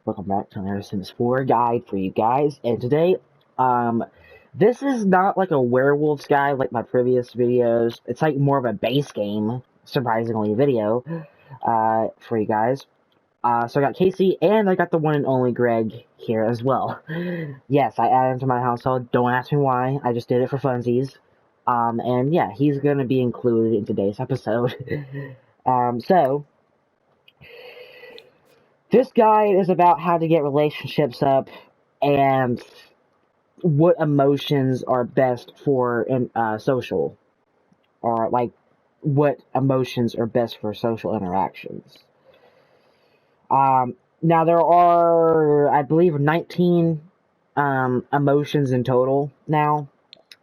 Welcome back to another Sims 4 guide for you guys, and today, this is not like a werewolves guide like my previous videos. It's like more of a base game, surprisingly, video, for you guys. So I got Casey, and I got the one and only Greg here as well. Yes, I added him to my household. Don't ask me why, I just did it for funsies. And yeah, he's gonna be included in today's episode. So this guide is about how to get relationships up and what emotions are best for social, or like what emotions are best for social interactions. Now there are, I believe, 19 emotions in total now.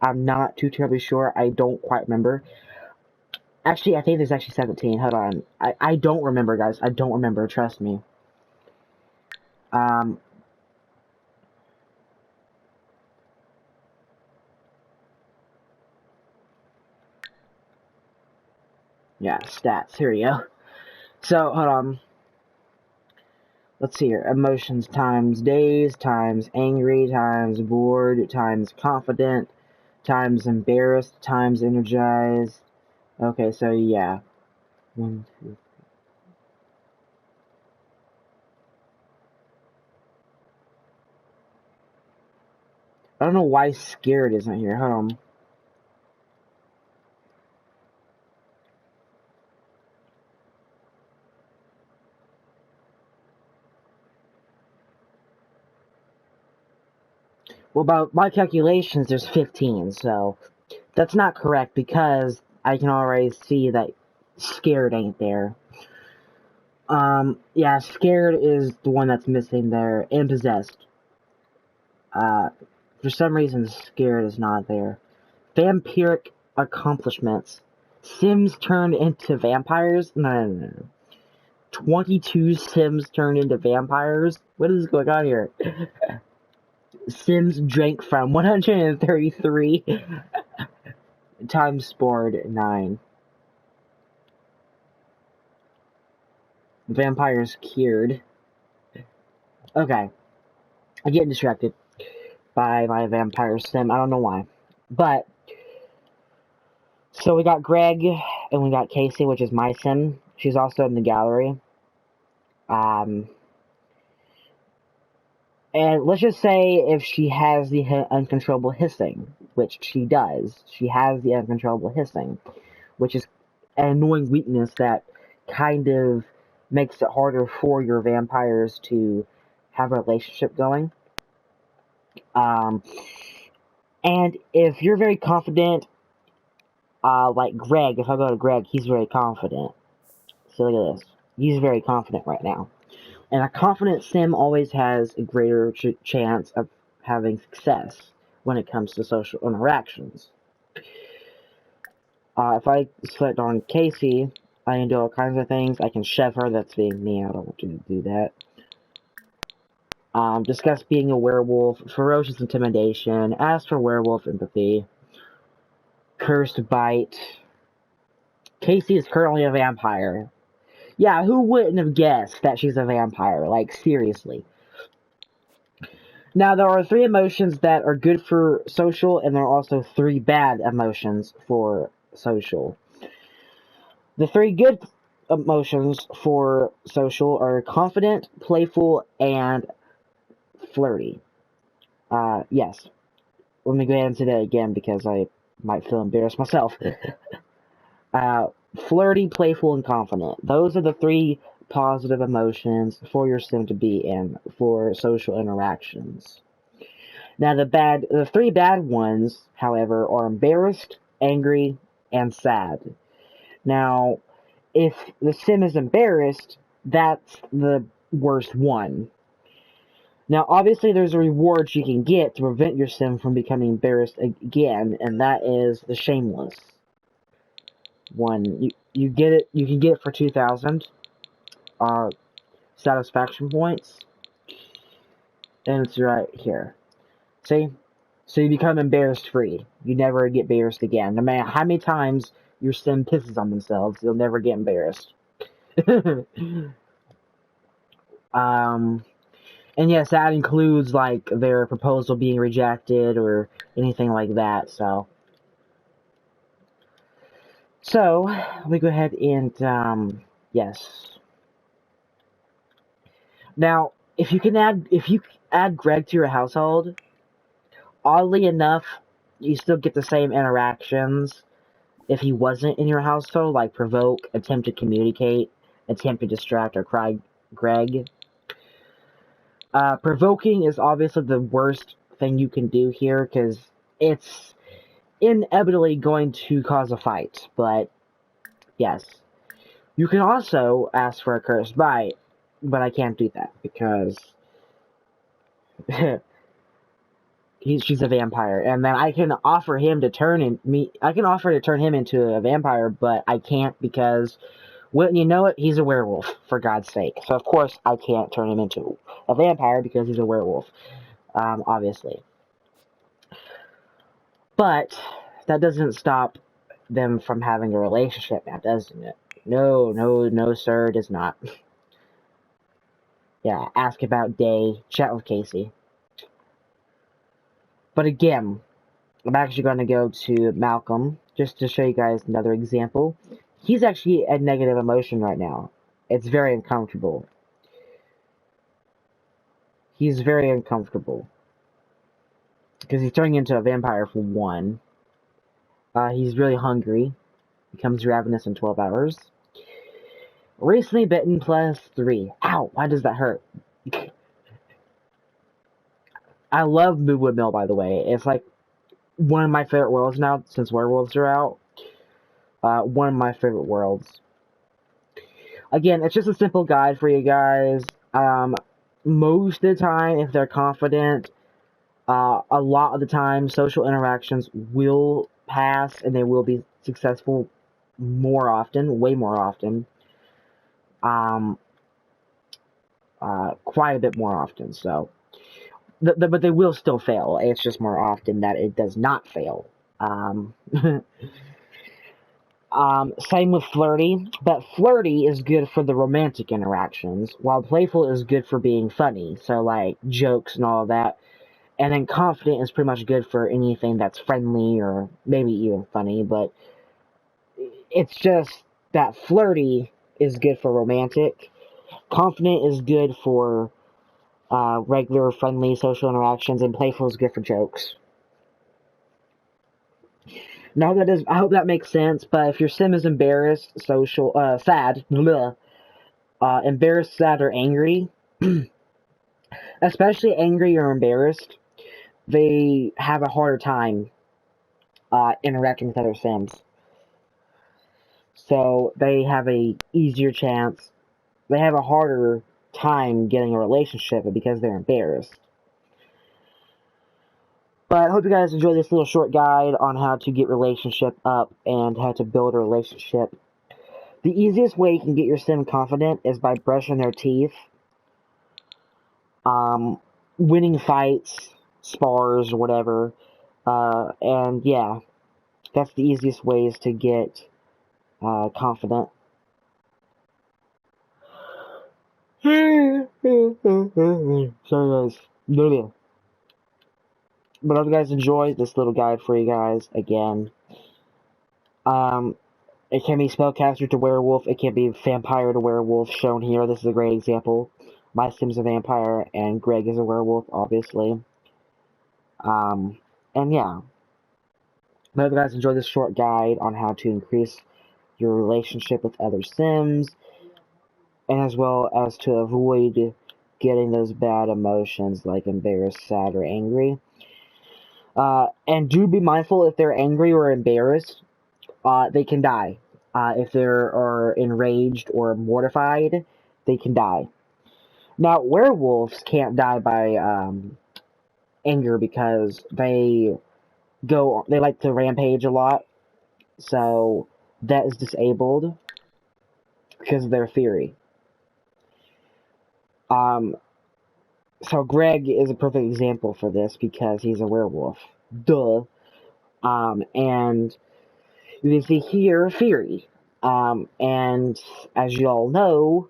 I'm not too terribly sure. I don't quite remember. Actually, I think there's actually 17. Hold on. I don't remember, guys. I don't remember. Trust me. Um, yeah, stats. Here we go. So, hold on. Let's see here. Emotions times days, times angry, times bored, times confident, times embarrassed, times energized. Okay, so yeah. 1, 2. I don't know why scared isn't here. Hold on. Well, by my calculations, there's 15, so that's not correct because I can already see that scared ain't there. Yeah, scared is the one that's missing there, and possessed. For some reason, scared is not there. Vampiric accomplishments. Sims turned into vampires? No. 22 Sims turned into vampires? What is going on here? Sims drank from 133 times spored 9. Vampires cured. Okay. I get distracted by my vampire sim. I don't know why. But, so we got Greg, and we got Casey, which is my sim. She's also in the gallery. And let's just say if she has the uncontrollable hissing, which she does. She has the uncontrollable hissing, which is an annoying weakness that kind of makes it harder for your vampires to have a relationship going. And if you're very confident, like Greg, if I go to Greg, he's very confident. So look at this. He's very confident right now. And a confident sim always has a greater chance of having success when it comes to social interactions. If I select on Casey, I can do all kinds of things. I can shove her, that's being me, I don't want to do that. Discuss being a werewolf, ferocious intimidation, ask for werewolf empathy, cursed bite. Casey is currently a vampire. Yeah, who wouldn't have guessed that she's a vampire? Like, seriously. Now, there are 3 emotions that are good for social, and there are also 3 bad emotions for social. The 3 good emotions for social are confident, playful, and flirty. Yes. Let me go ahead and say that again because I might feel embarrassed myself. Flirty, playful, and confident. Those are the 3 positive emotions for your sim to be in for social interactions. Now the 3 bad ones, however, are embarrassed, angry, and sad. Now, if the sim is embarrassed, that's the worst one. Now, obviously, there's a reward you can get to prevent your sim from becoming embarrassed again, and that is the shameless one. You get it. You can get it for 2,000 satisfaction points, and it's right here. See, so you become embarrassed free. You never get embarrassed again. No matter how many times your sim pisses on themselves, you'll never get embarrassed. And yes, that includes, like, their proposal being rejected or anything like that, so. So, let me go ahead and, yes. Now, if you add Greg to your household, oddly enough, you still get the same interactions if he wasn't in your household, like provoke, attempt to communicate, attempt to distract, or cry Greg. Provoking is obviously the worst thing you can do here, because it's inevitably going to cause a fight, but yes. You can also ask for a cursed bite, but I can't do that, because she's a vampire, and then I can offer him to turn him into a vampire, but I can't because, well, you know it, he's a werewolf, for God's sake. So of course I can't turn him into a vampire because he's a werewolf, obviously. But that doesn't stop them from having a relationship now, doesn't it? No, sir, it does not. Yeah, ask about Day, chat with Casey. But again, I'm actually going to go to Malcolm, just to show you guys another example. He's actually at negative emotion right now. It's very uncomfortable. He's very uncomfortable. Because he's turning into a vampire for one. He's really hungry. Becomes ravenous in 12 hours. Recently bitten +3. Ow, why does that hurt? I love Moonwood Mill, by the way. It's like one of my favorite worlds now, since werewolves are out. One of my favorite worlds. Again, it's just a simple guide for you guys. Most of the time, if they're confident, a lot of the time, social interactions will pass and they will be successful more often, way more often. Quite a bit more often, so. But they will still fail. It's just more often that it does not fail. Same with flirty, but flirty is good for the romantic interactions, while playful is good for being funny, so like jokes and all of that. And then confident is pretty much good for anything that's friendly or maybe even funny, but it's just that flirty is good for romantic. Confident is good for regular friendly social interactions, and playful is good for jokes. Now I hope that makes sense, but if your sim is embarrassed, sad, embarrassed, sad, or angry, especially angry or embarrassed, they have a harder time interacting with other sims. So they have a easier chance, they have a harder time getting a relationship because they're embarrassed. But I hope you guys enjoy this little short guide on how to get relationship up and how to build a relationship. The easiest way you can get your sim confident is by brushing their teeth, winning fights, spars, or whatever, and yeah, that's the easiest ways to get confident. Sorry guys. But I hope you guys enjoy this little guide for you guys. Again, it can be spellcaster to werewolf, it can be vampire to werewolf, shown here. This is a great example. My sim's a vampire, and Greg is a werewolf, obviously. And yeah. I hope you guys enjoy this short guide on how to increase your relationship with other sims, and as well as to avoid getting those bad emotions like embarrassed, sad, or angry. And do be mindful, if they're angry or embarrassed, they can die. If they are enraged or mortified, they can die. Now, werewolves can't die by anger because they like to rampage a lot, so that is disabled because of their theory. So Greg is a perfect example for this because he's a werewolf. Duh. And you can see here, theory. And as you all know,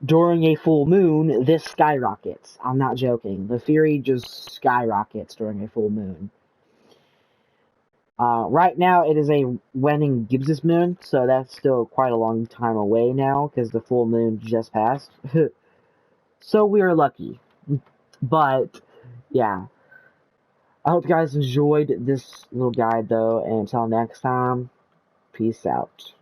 during a full moon, this skyrockets. I'm not joking. The Fury just skyrockets during a full moon. Right now, it is a waning gibbous moon, so that's still quite a long time away now, because the full moon just passed. So we are lucky. But, yeah. I hope you guys enjoyed this little guide, though, and until next time, peace out.